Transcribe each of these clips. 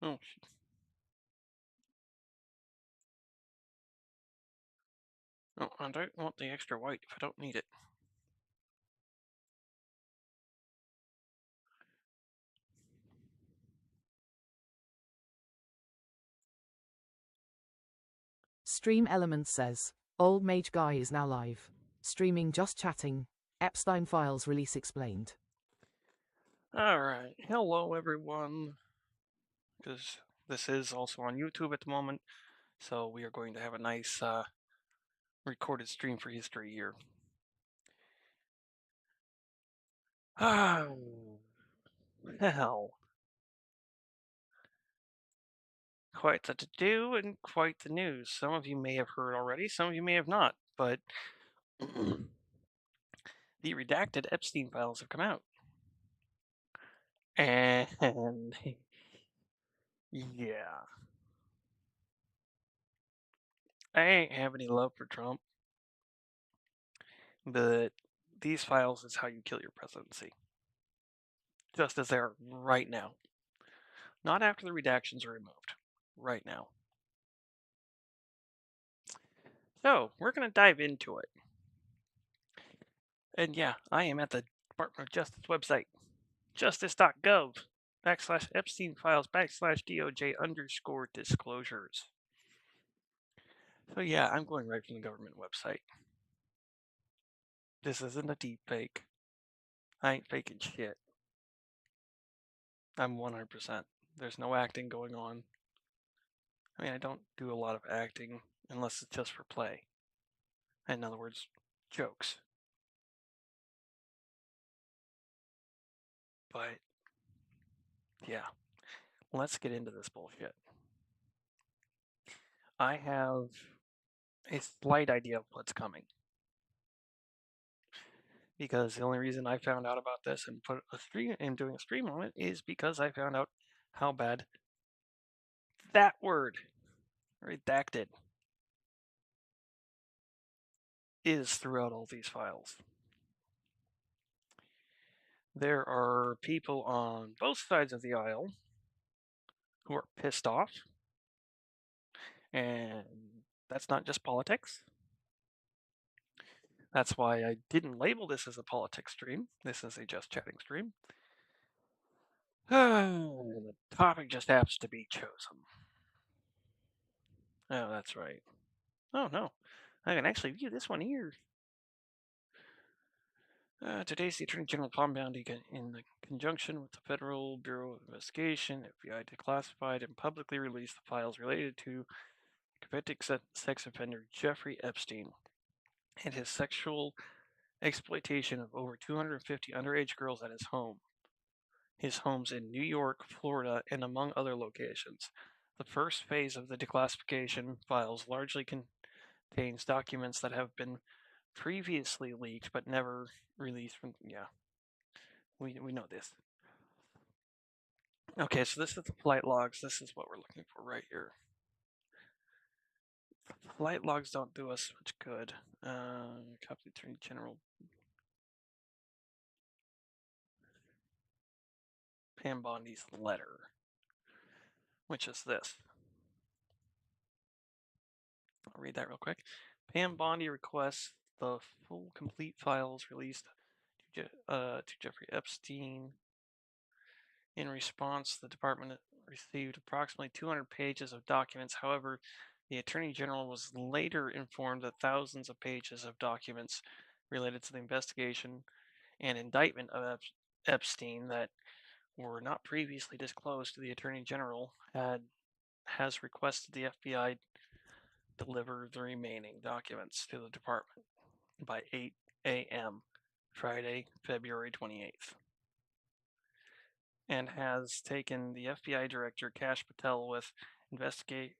Oh, no, I don't want the extra white if I don't need it. Stream Elements says, Old Mage Guy is now live. Streaming Just Chatting. Epstein Files release explained. Alright, hello everyone. Because this is also on YouTube at the moment, so we are going to have a nice recorded stream for history here. Oh, hell. Quite the to-do and quite the news. Some of you may have heard already, some of you may have not, but the redacted Epstein files have come out. And yeah, I ain't have any love for Trump, but these files is how you kill your presidency. Just as they are right now. Not after the redactions are removed. Right now. So, we're going to dive into it. And yeah, I am at the Department of Justice website. Justice.gov / Epstein files / DOJ_disclosures. So yeah, I'm going right from the government website. This isn't a deep fake. I ain't faking shit. I'm 100%. There's no acting going on. I mean, I don't do a lot of acting unless it's just for play. In other words, jokes. But yeah, let's get into this bullshit. I have a slight idea of what's coming. Because the only reason I found out about this and put a stream and doing a stream on it is because I found out how bad that word, redacted, is throughout all these files. There are people on both sides of the aisle who are pissed off, and that's not just politics. That's why I didn't label this as a politics stream. This is a just chatting stream. The topic just happens to be chosen. Oh, that's right. Oh, no. I can actually view this one here. Today's the Attorney General Palm Bounty, in conjunction with the Federal Bureau of Investigation, FBI, declassified and publicly released the files related to convicted sex offender Jeffrey Epstein and his sexual exploitation of over 250 underage girls at his home. His homes in New York, Florida, and among other locations. The first phase of the declassification files largely contains documents that have been previously leaked but never released from. Yeah, we know this. Okay, so this is the flight logs. This is what we're looking for right here. Flight logs don't do us much good. Copy Attorney General Pam Bondi's letter, which is this. I'll read that real quick. Pam Bondi requests the full complete files released to Jeffrey Epstein. In response, the department received approximately 200 pages of documents. However, the Attorney General was later informed that thousands of pages of documents related to the investigation and indictment of Epstein that were not previously disclosed to the Attorney General has requested the FBI deliver the remaining documents to the department by 8 a.m. Friday, February 28th. And has taken the FBI Director Kash Patel with investigating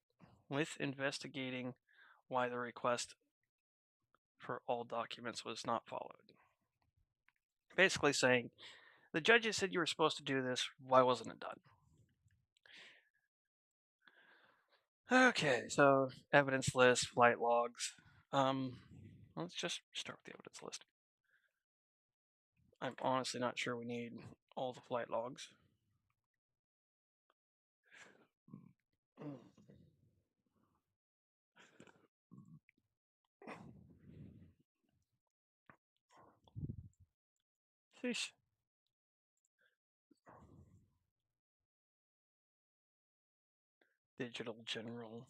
why the request for all documents was not followed. Basically saying, the judges said you were supposed to do this, why wasn't it done? Okay, so evidence list, flight logs. Let's just start with the evidence list. I'm honestly not sure we need all the flight logs. Sheesh. Digital General.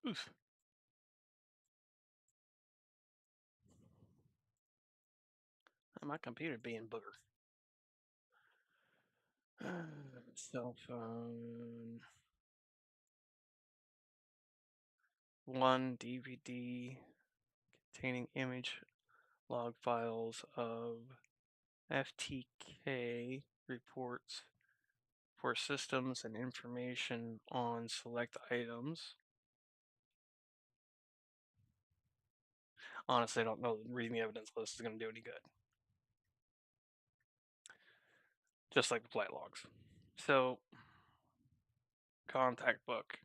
Oof. My computer being booger. Cell phone. One DVD containing image log files of FTK reports for systems and information on select items. Honestly, I don't know that reading the evidence list is going to do any good. Just like the flight logs. So, contact book.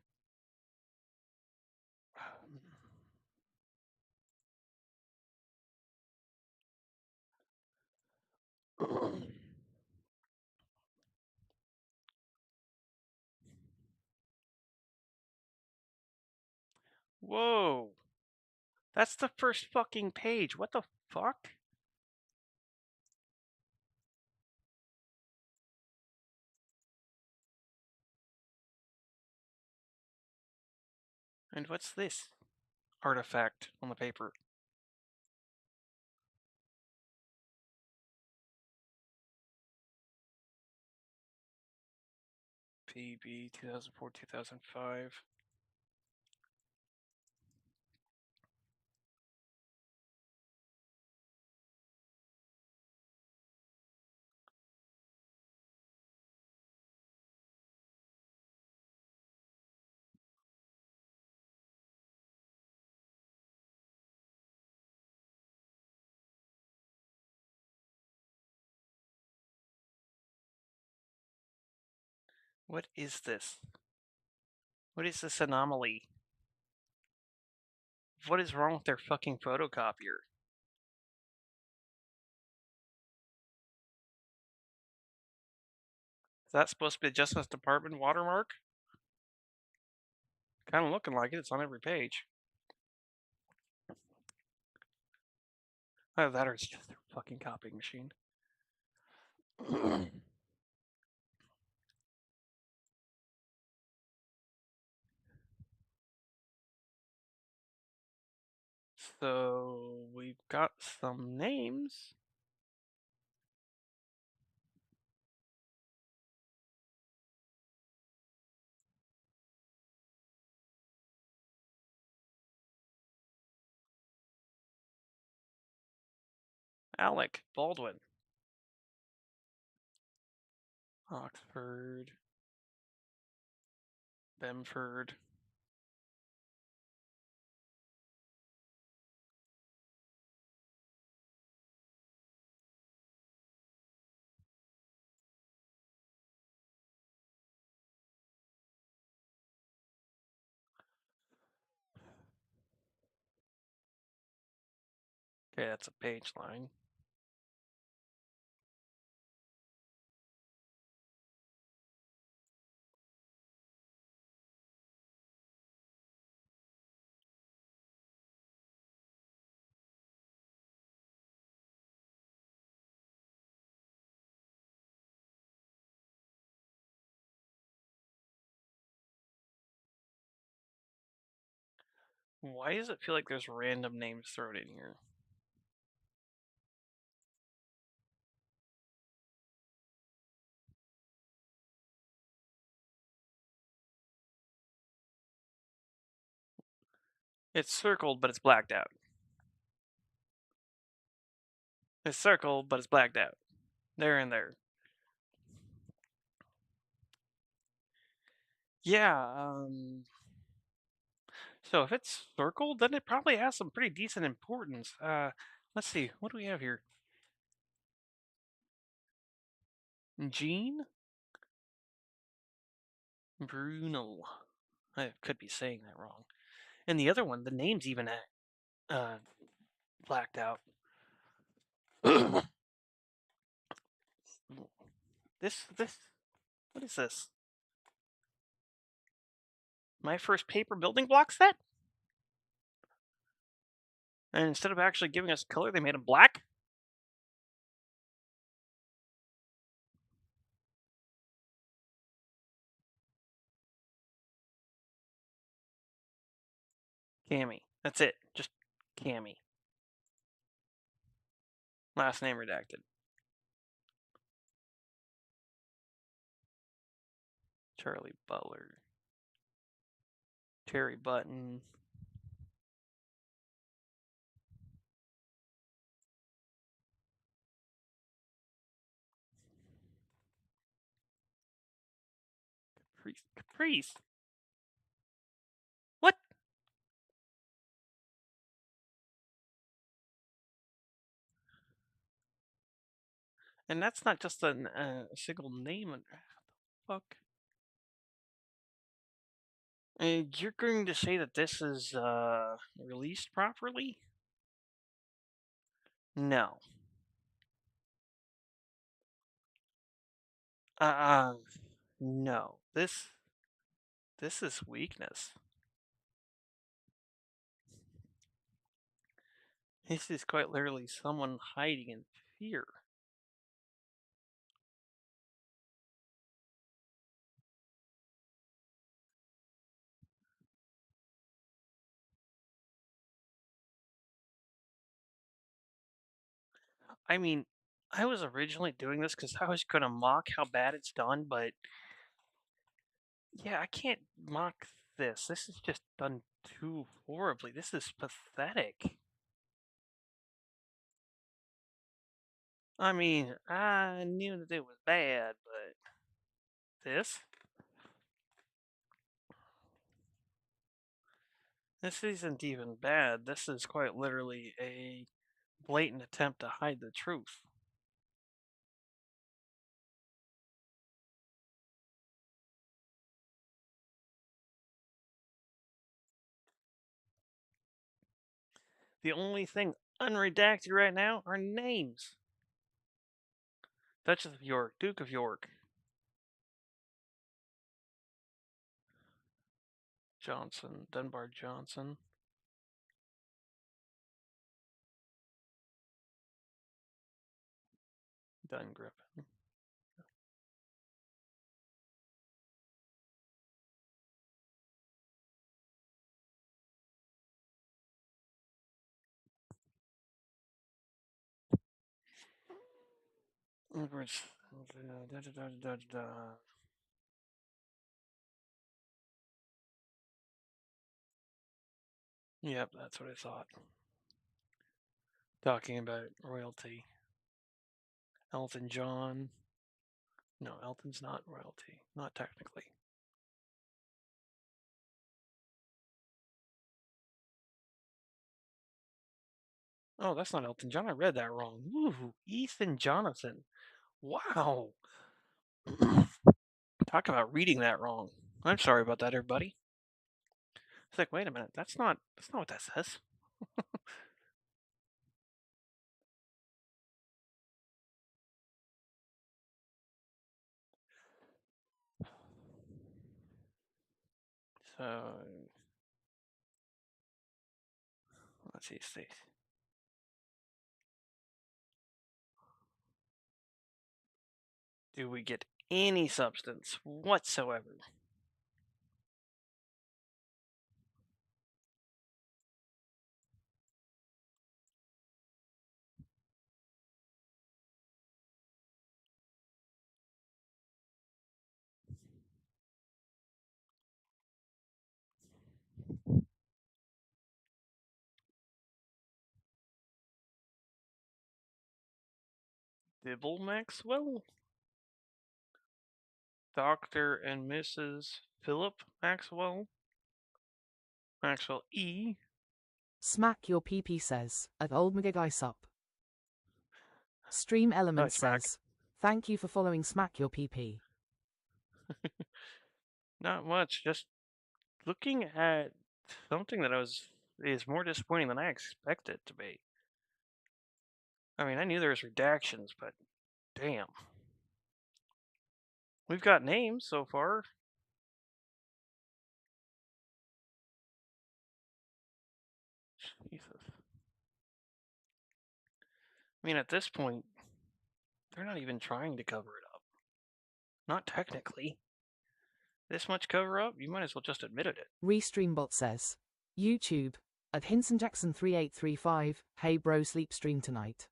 Whoa! That's the first fucking page. What the fuck? And what's this artifact on the paper? PB 2004-2005. What is this? What is this anomaly? What is wrong with their fucking photocopier? Is that supposed to be the Justice Department watermark? Kind of looking like it. It's on every page. Either that or it's just their fucking copying machine. So we've got some names. Alec Baldwin, Oxford, Bemford. Okay, that's a page line. Why does it feel like there's random names thrown in here? It's circled, but it's blacked out. It's circled, but it's blacked out. There and there. Yeah, so if it's circled, then it probably has some pretty decent importance. Let's see. What do we have here? Jean Bruno. I could be saying that wrong. And the other one, the name's even uh, blacked out. this. What is this? My first paper building block set? And instead of actually giving us color, they made them black? Cammy. That's it. Just Cammy. Last name redacted. Charlie Butler. Terry Button. Caprice. Caprice? What? And that's not just a single name. What the fuck? You're going to say that this is released properly? No. Uh, no. This is weakness. This is quite literally someone hiding in fear. I mean, I was originally doing this because I was going to mock how bad it's done, but yeah, I can't mock this. This is just done too horribly. This is pathetic. I mean, I knew that it was bad, but this? This isn't even bad. This is quite literally a blatant attempt to hide the truth. The only thing unredacted right now are names. Duchess of York, Duke of York, Johnson, Dunbar Johnson, Dungriffin. Yep, that's what I thought. Talking about royalty. Elton John. No, Elton's not royalty. Not technically. Oh, that's not Elton John. I read that wrong. Ooh, Ethan Jonathan. Wow. Talk about reading that wrong. I'm sorry about that, everybody. It's like, wait a minute. That's not what that says. So, let's see. Do we get any substance whatsoever? Dibble Maxwell? Dr. and Mrs. Philip Maxwell? Maxwell E. Smack your PP says, at Old Guy Sup. Stream Hi, Elements Smack. says, thank you for following Smack your PP. Not much. Just looking at something that is more disappointing than I expected it to be. I mean, I knew there was redactions, but damn. We've got names so far. Jesus. I mean, at this point, they're not even trying to cover it up. Not technically. This much cover up, you might as well just admitted it. Restreambot says, YouTube, at Hinson Jackson 3835, hey bro, sleep stream tonight.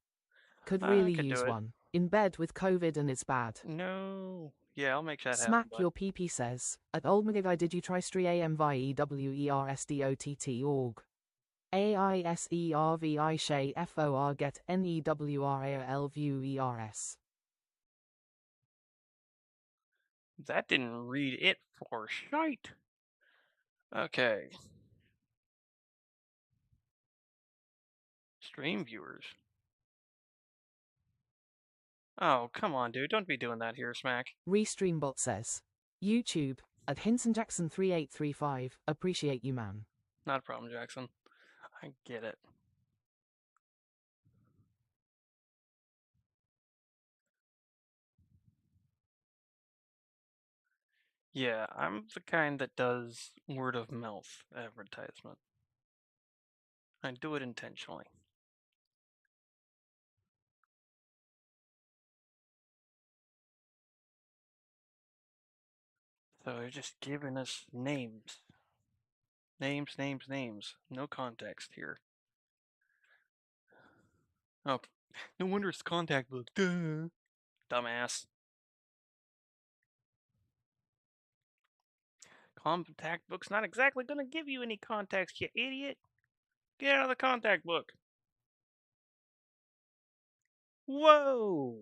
Could I really could do use it. one. In bed with COVID and it's bad. No. Yeah, I'll make that happen, Smack bud. your PP says, at Old Guy did you try stream via EWERSDOTT org? AISERVI Shay FOR get NEWRALVUERS. That didn't read it for shite. Okay. Stream viewers. Oh, come on, dude. Don't be doing that here, Smack. Restreambot says, YouTube, at Hinson Jackson 3835, appreciate you man. Not a problem, Jackson. I get it. Yeah, I'm the kind that does word of mouth advertisement. I do it intentionally. So they're just giving us names. Names, names, names. No context here. Oh, no wonder it's contact book. Duh. Dumbass. Contact book's not exactly gonna give you any context, you idiot. Get out of the contact book. Whoa!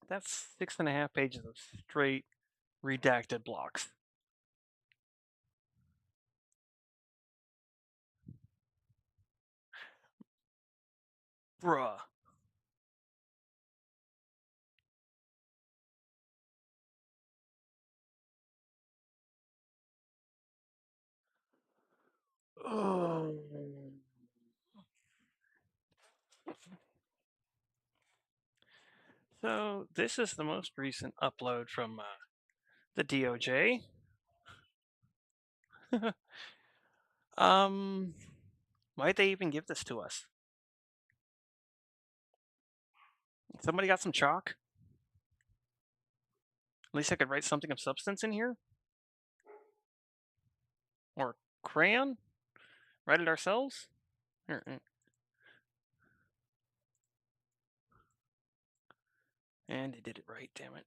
That's 6.5 pages of straight redacted blocks. Bruh. Oh. So this is the most recent upload from the DOJ. Why'd they even give this to us? Somebody got some chalk? At least I could write something of substance in here? Or crayon? Write it ourselves? And they did it right, damn it.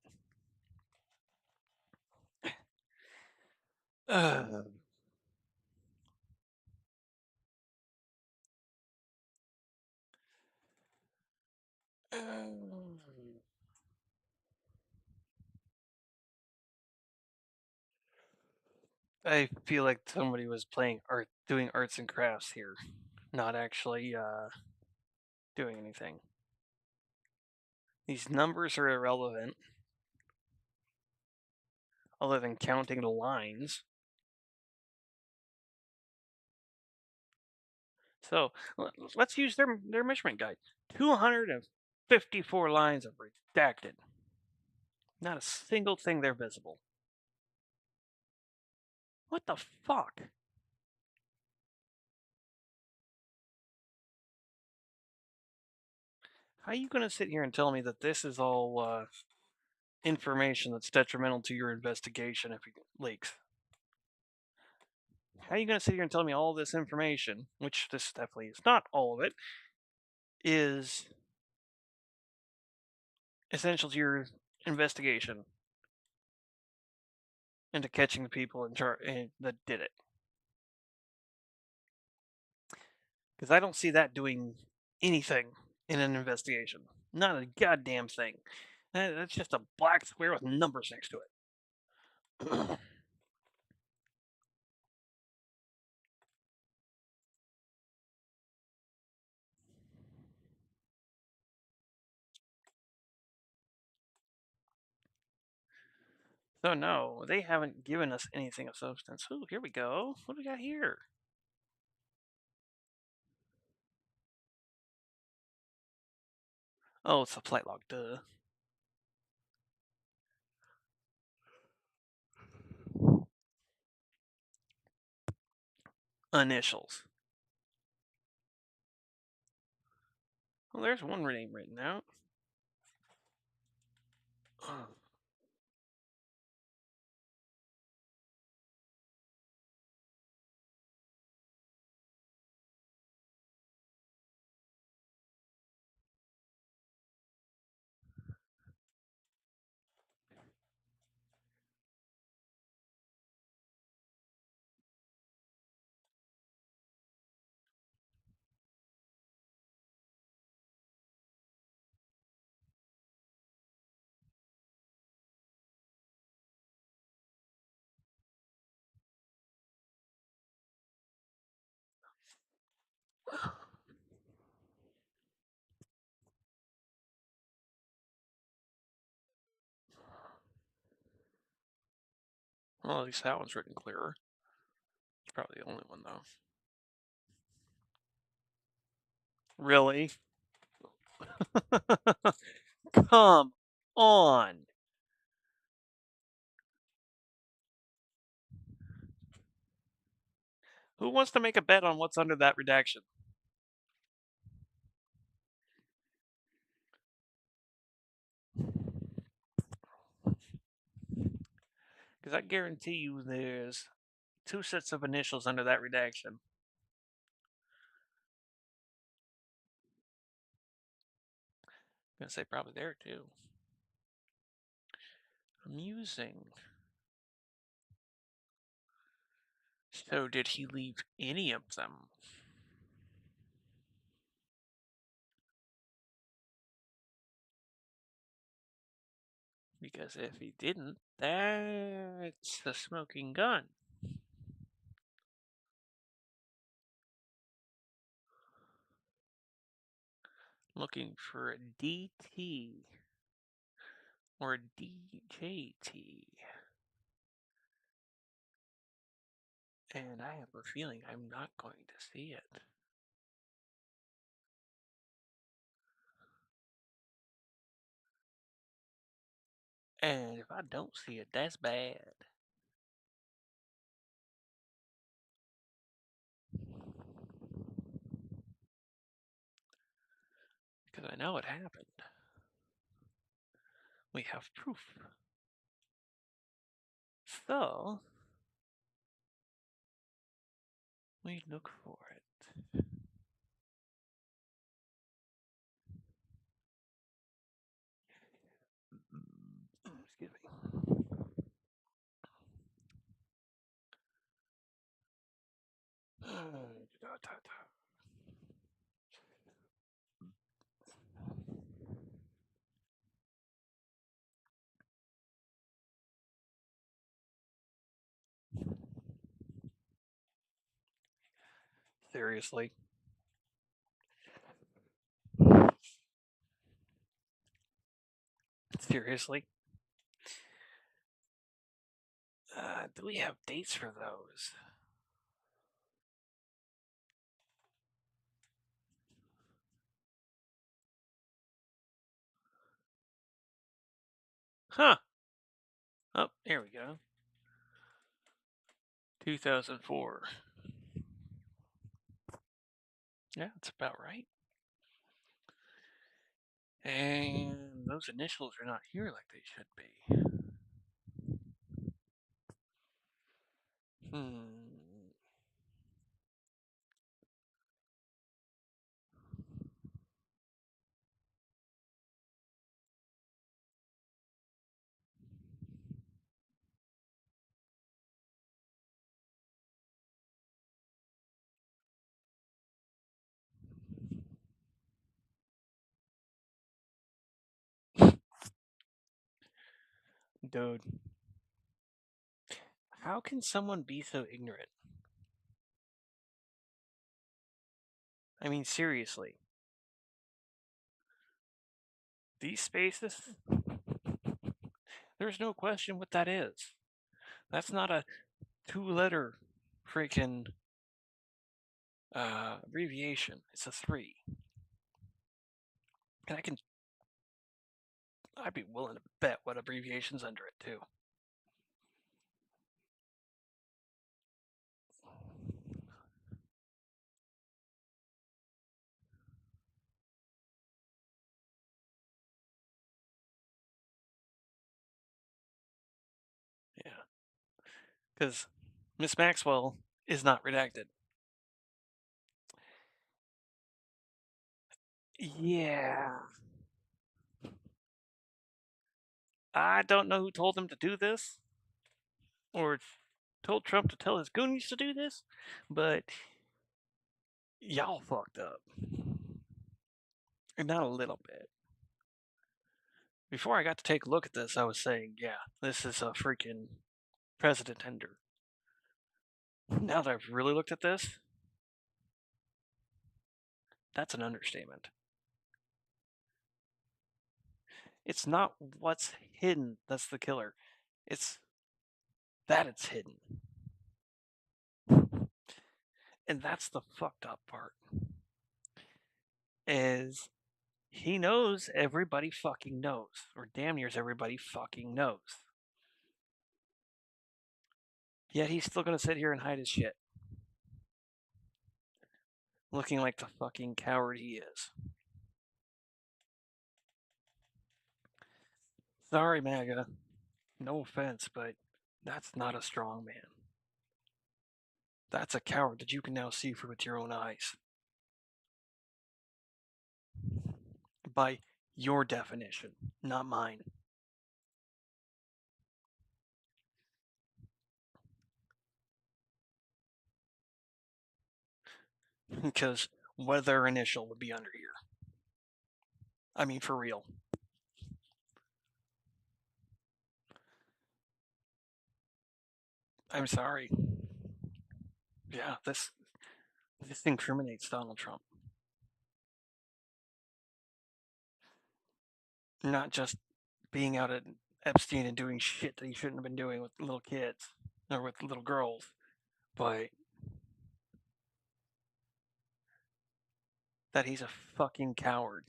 Uh, I feel like somebody was playing art, doing arts and crafts here, not actually doing anything. These numbers are irrelevant, other than counting the lines. So let's use their measurement guide. 254 lines of redacted. Not a single thing there visible. What the fuck? How are you going to sit here and tell me that this is all information that's detrimental to your investigation if it leaks? how are you going to sit here and tell me all this information, which this definitely is not all of it, is essential to your investigation into catching the people in charge that did it? Because I don't see that doing anything in an investigation. Not a goddamn thing. That's just a black square with numbers next to it. So no, they haven't given us anything of substance. Oh, here we go. What do we got here? Oh, it's a flight log. Duh. Initials. Well, there's one name written out. Well, at least that one's written clearer. It's probably the only one, though. Really? Come on. Who wants to make a bet on what's under that redaction? Because I guarantee you there's two sets of initials under that redaction. I'm going to say probably there, too. Amusing. So did he leave any of them? Because if he didn't, that's a smoking gun. Looking for a DT or a DJT. And I have a feeling I'm not going to see it. And if I don't see it, that's bad. Because I know it happened. We have proof. So, we look for it. Excuse me. Seriously. Seriously. Do we have dates for those? Huh. Oh, here we go. 2004. Yeah, that's about right. And those initials are not here like they should be. Dude, how can someone be so ignorant? I mean, seriously. These spaces, there's no question what that is. That's not a two-letter freaking abbreviation. It's a three. And I'd be willing to bet what abbreviation's under it too. Yeah, because Miss Maxwell is not redacted. Yeah. I don't know who told him to do this or told Trump to tell his goonies to do this, but y'all fucked up. And not a little bit. Before I got to take a look at this, I was saying, yeah, this is a freaking president tender. Now that I've really looked at this, that's an understatement. It's not what's hidden that's the killer. It's that it's hidden. And that's the fucked up part. Is he knows everybody fucking knows, or damn near everybody fucking knows. Yet he's still gonna sit here and hide his shit. Looking like the fucking coward he is. Sorry, MAGA. No offense, but that's not a strong man. That's a coward that you can now see with your own eyes. By your definition, not mine. Because what their initial would be under here. I mean, for real. I'm sorry. Yeah, this incriminates Donald Trump. Not just being out at Epstein and doing shit that he shouldn't have been doing with little kids or with little girls, but that he's a fucking coward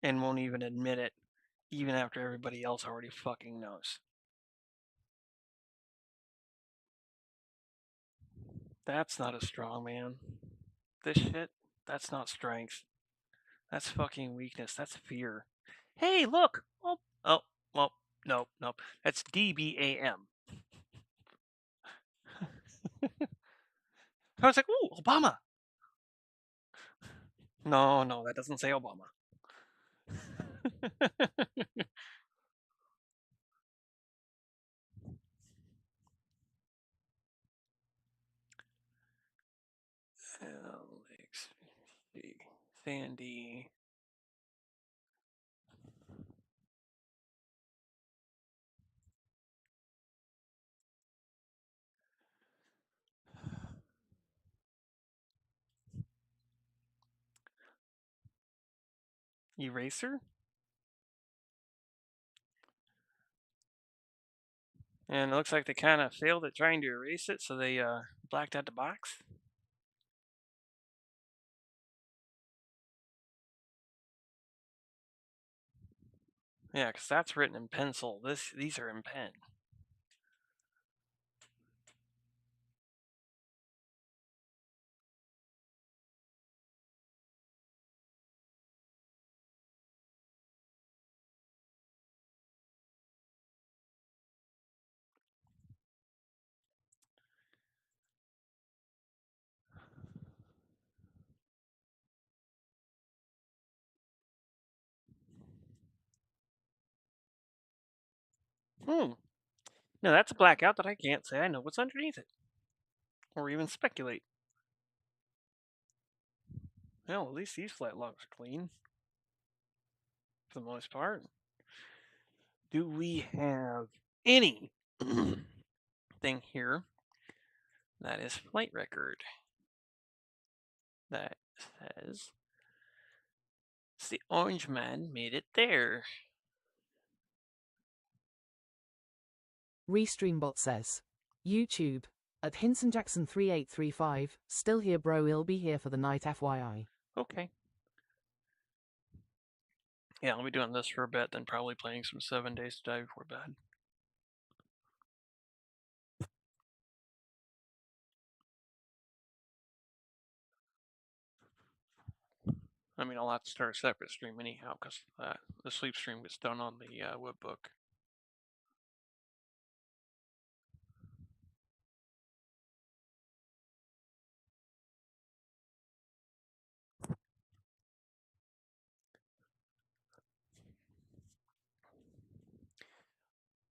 and won't even admit it, even after everybody else already fucking knows. That's not a strong man. This shit, that's not strength. That's fucking weakness. That's fear. Hey, look! Oh, well, nope, nope. That's DBAM. I was like, ooh, Obama. No, no, that doesn't say Obama. Alex, Sandy. Eraser? And it looks like they kind of failed at trying to erase it, so they blacked out the box. Yeah, because that's written in pencil. These are in pen. Hmm. No, that's a blackout that I can't say I know what's underneath it, or even speculate. Well, at least these flat logs are clean, for the most part. do we have any thing here that is flight record that says the orange man made it there? Restreambot says, YouTube, at Hinson Jackson 3835, still here bro, he'll be here for the night FYI. Okay. Yeah, I'll be doing this for a bit, then probably playing some 7 Days to Die before bed. I mean, I'll have to start a separate stream anyhow, because the sleep stream gets done on the webbook.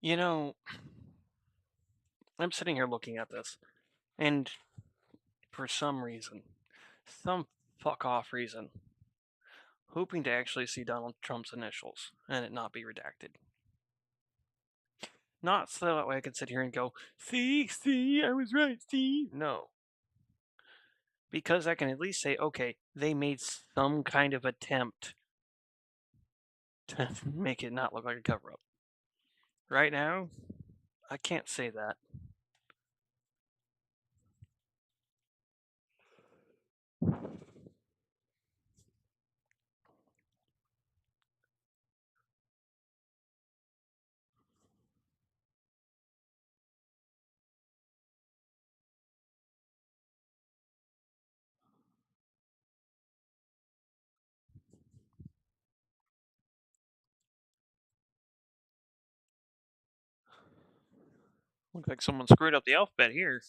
You know, I'm sitting here looking at this, and for some reason, some fuck off reason, hoping to actually see Donald Trump's initials and it not be redacted. Not so that way I can sit here and go, see, I was right, see. No. Because I can at least say, okay, they made some kind of attempt to make it not look like a cover up. Right now, I can't say that. Looks like someone screwed up the alphabet here.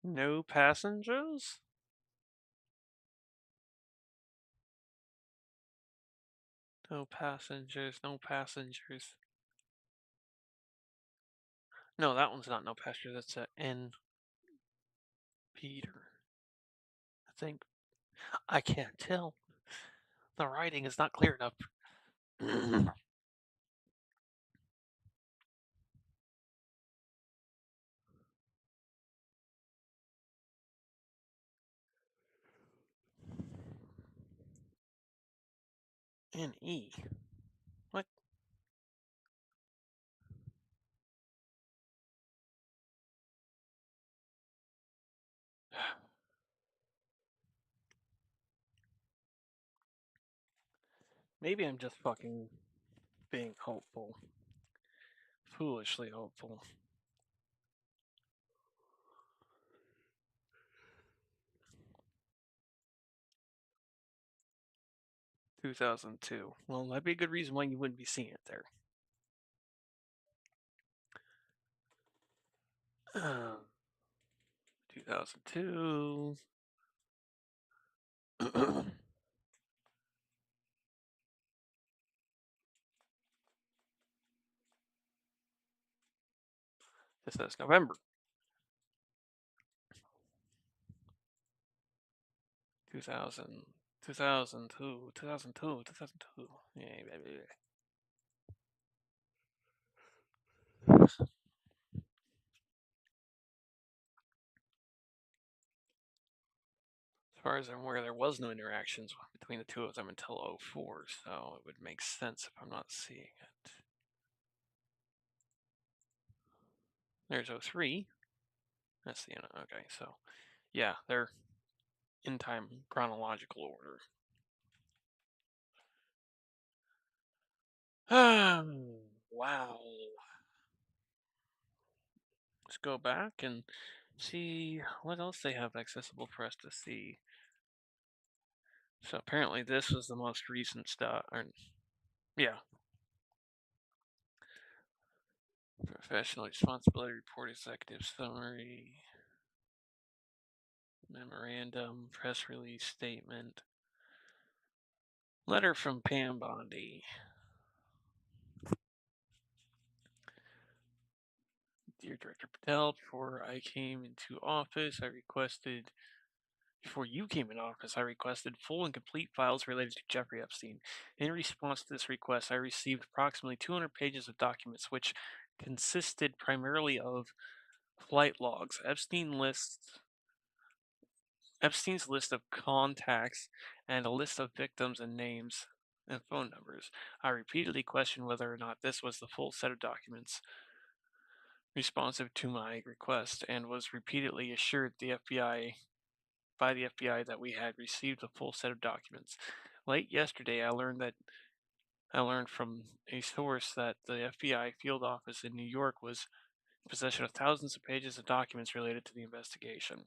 No passengers? No passengers, no passengers. No, that one's not no passengers. That's a N. Peter. I think. I can't tell. The writing is not clear enough. N-E. What? Maybe I'm just fucking being hopeful. Foolishly hopeful. (2002). Well, that'd be a good reason why you wouldn't be seeing it there. 2002. This says November. 2000. 2002. 2002. 2002. Yeah, baby. As far as I'm aware, there was no interactions between the two of them until 04, so it would make sense if I'm not seeing it. There's 03. That's the end. Okay, so yeah, they're in time chronological order. Wow. Let's go back and see what else they have accessible for us to see. So apparently this was the most recent stuff. Yeah. Professional responsibility report, executive summary, memorandum, press release statement, letter from Pam Bondi. Dear Director Patel, before you came in office, I requested full and complete files related to Jeffrey Epstein. In response to this request, I received approximately 200 pages of documents, which consisted primarily of flight logs, Epstein's list of contacts, and a list of victims and names and phone numbers. I repeatedly questioned whether or not this was the full set of documents responsive to my request, and was repeatedly assured by the FBI that we had received the full set of documents. Late yesterday, I learned from a source that the FBI field office in New York was in possession of thousands of pages of documents related to the investigation.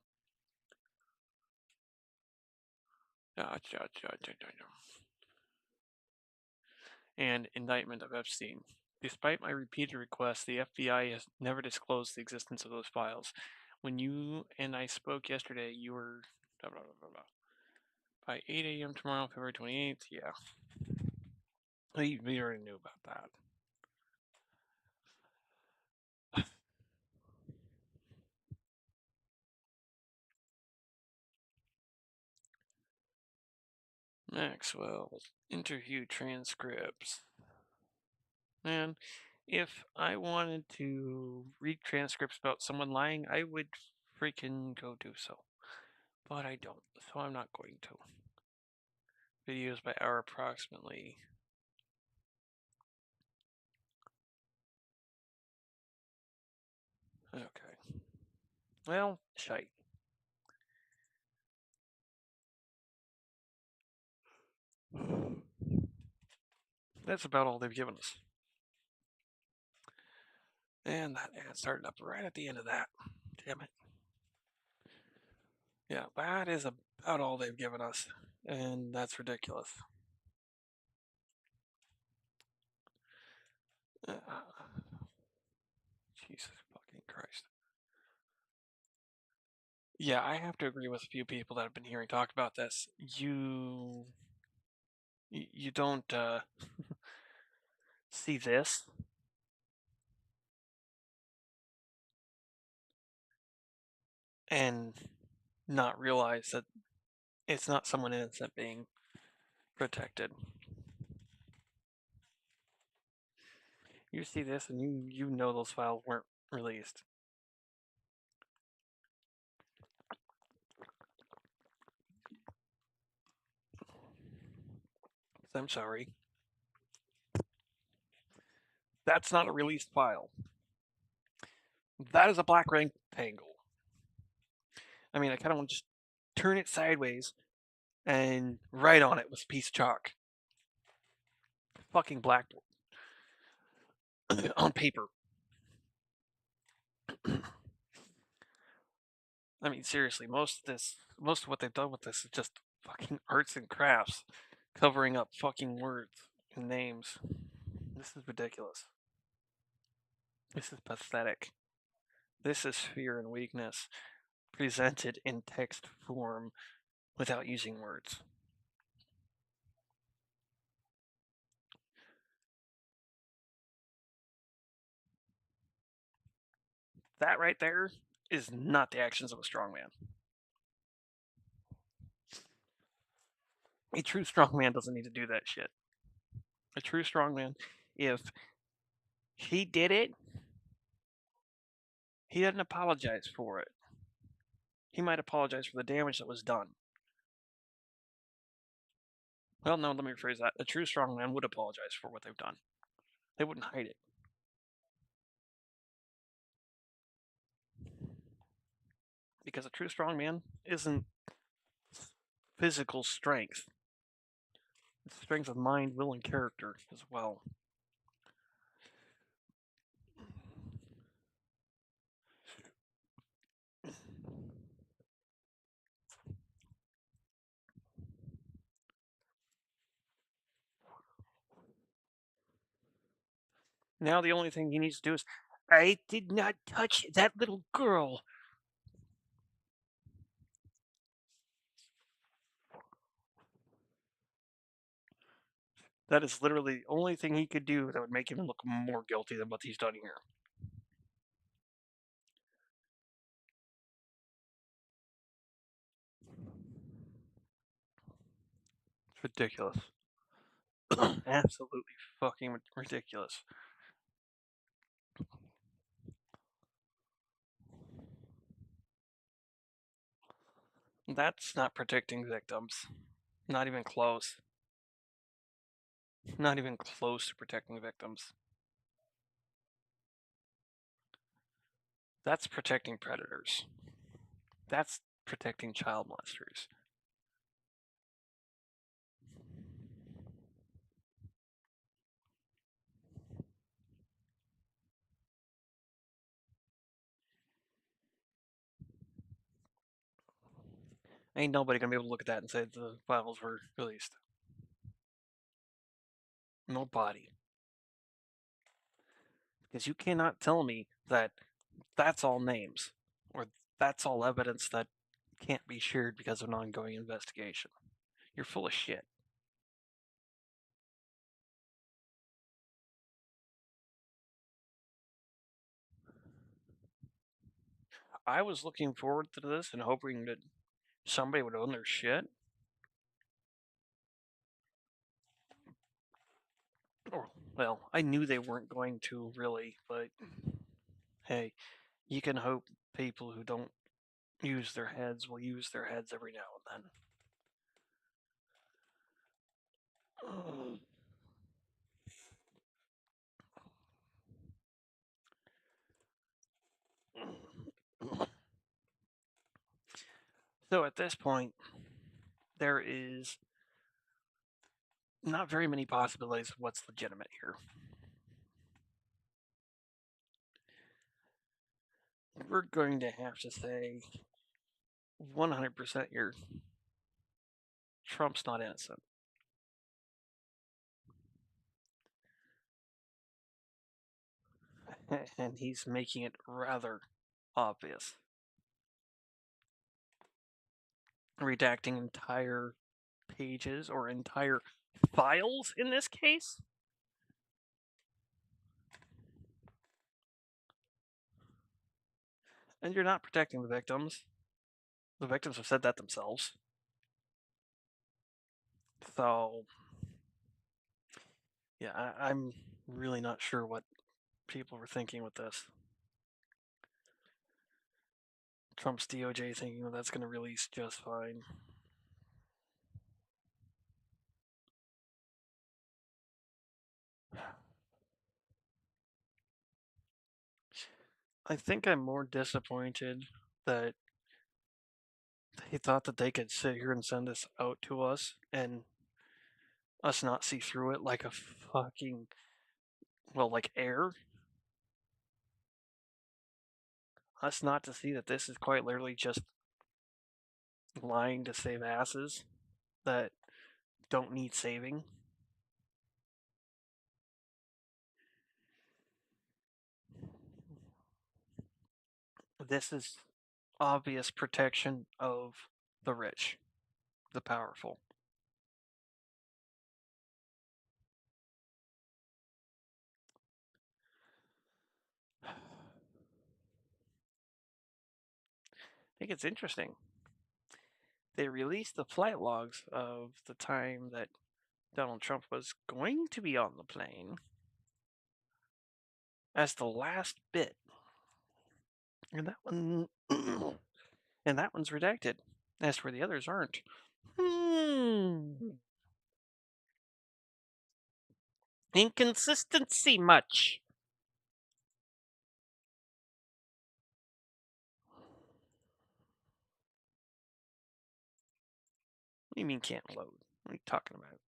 And indictment of Epstein. Despite my repeated requests, the FBI has never disclosed the existence of those files. When you and I spoke yesterday, you were blah, blah, blah, blah. By 8 a.m. tomorrow, February 28th. Yeah, we already knew about that. Maxwell's interview transcripts. Man, if I wanted to read transcripts about someone lying, I would freaking go do so. But I don't, so I'm not going to. Videos by hour approximately. Okay. Well, shite. That's about all they've given us. And that ad started up right at the end of that. Damn it. Yeah, that is about all they've given us. And that's ridiculous. Uh, Jesus fucking Christ. Yeah, I have to agree with a few people that have been hearing talk about this. You don't see this and not realize that it's not someone innocent being protected. You see this and you know those files weren't released. I'm sorry. That's not a released file. That is a black rectangle. I mean, I kind of want to just turn it sideways and write on it with a piece of chalk. Fucking blackboard. On paper. I mean, seriously, most of what they've done with this is just fucking arts and crafts, covering up fucking words and names. This is ridiculous. This is pathetic. This is fear and weakness presented in text form without using words. That right there is not the actions of a strongman. A true strongman doesn't need to do that shit. A true strongman, if he did it, he doesn't apologize for it. He might apologize for the damage that was done. Well, no, let me rephrase that. A true strongman would apologize for what they've done. They wouldn't hide it. Because a true strongman isn't physical strength. It's strength of mind, will, and character as well. Now the only thing he needs to do is I did not touch that little girl. That is literally the only thing he could do that would make him look more guilty than what he's done here. It's ridiculous. Absolutely fucking ridiculous. That's not protecting victims. Not even close. Not even close to protecting victims. That's protecting predators. That's protecting child molesters. Ain't nobody gonna be able to look at that and say the files were released. Nobody. Because you cannot tell me that that's all names or that's all evidence that can't be shared because of an ongoing investigation. You're full of shit. I was looking forward to this and hoping that somebody would own their shit. Or, well, I knew they weren't going to really, but hey, you can hope people who don't use their heads will use their heads every now and then. So at this point, there is not very many possibilities of what's legitimate here. We're going to have to say 100% here Trump's not innocent. And he's making it rather obvious. Redacting entire pages or entire files in this case. And you're not protecting the victims. The victims have said that themselves. So, yeah, I'm really not sure what people were thinking with this. Trump's DOJ thinking that that's going to release just fine. I think I'm more disappointed that they thought that they could sit here and send this out to us and us not see through it like a fucking, well, like air. Us not to see that this is quite literally just lying to save asses that don't need saving. This is obvious protection of the rich, the powerful. I think it's interesting. They released the flight logs of the time that Donald Trump was going to be on the plane as the last bit. And that one and that one's redacted. As for the others aren't. Inconsistency much. What do you mean can't load? What are you talking about?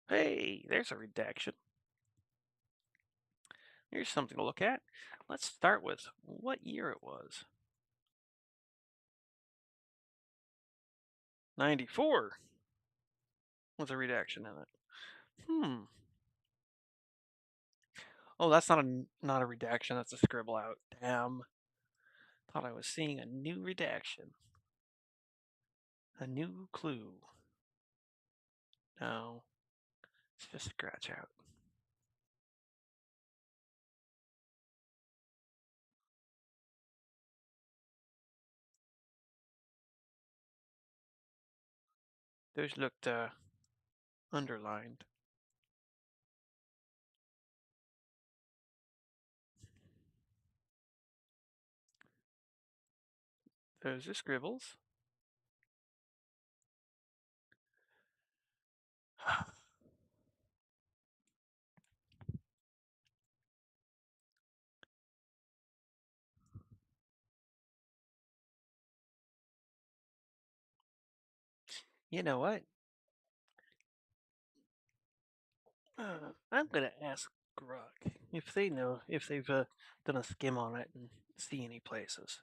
Hey, there's a redaction. Here's something to look at. Let's start with what year it was. 94 was a redaction in it. Oh, that's not a redaction. That's a scribble out. Damn. Thought I was seeing a new redaction. A new clue. No, it's just scratch out. Those looked underlined. Those are scribbles. You know what? I'm gonna ask Grok if they know if they've done a skim on it and see any places.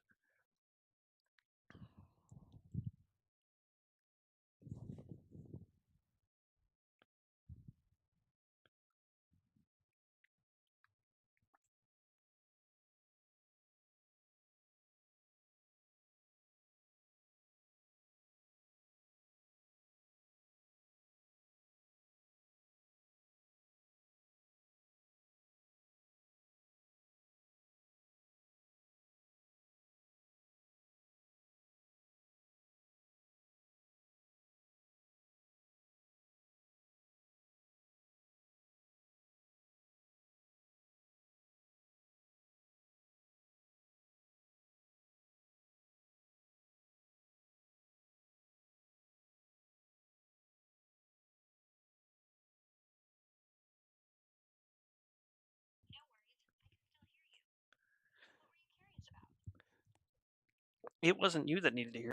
It wasn't you that needed to hear.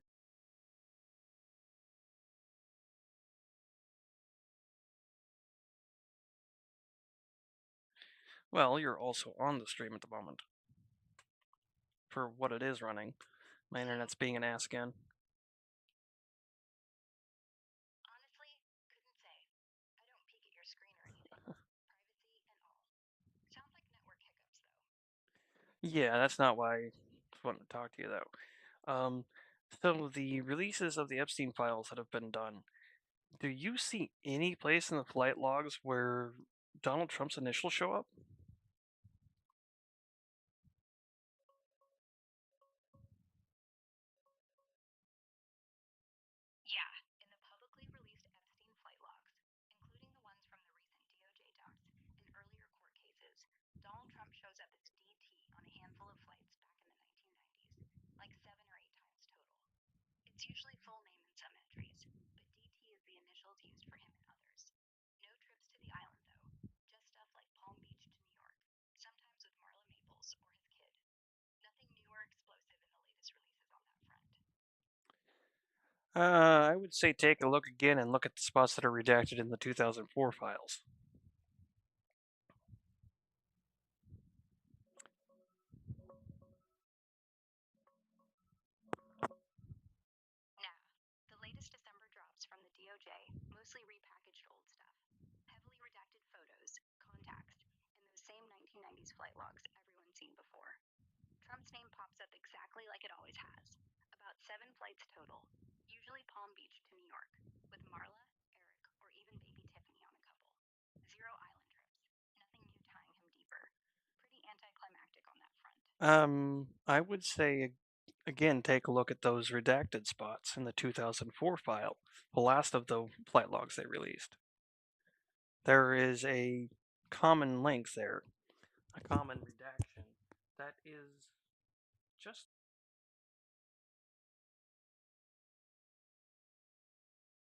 Well, you're also on the stream at the moment. For what it is running. My internet's being an ass again. Yeah, that's not why I wanted to talk to you though. So the releases of the Epstein files that have been done, do you see any place in the flight logs where Donald Trump's initials show up? I would say take a look again and look at the spots that are redacted in the 2004 files. I would say again take a look at those redacted spots in the 2004 file, the last of the flight logs they released. There is a common length there, a common redaction that is just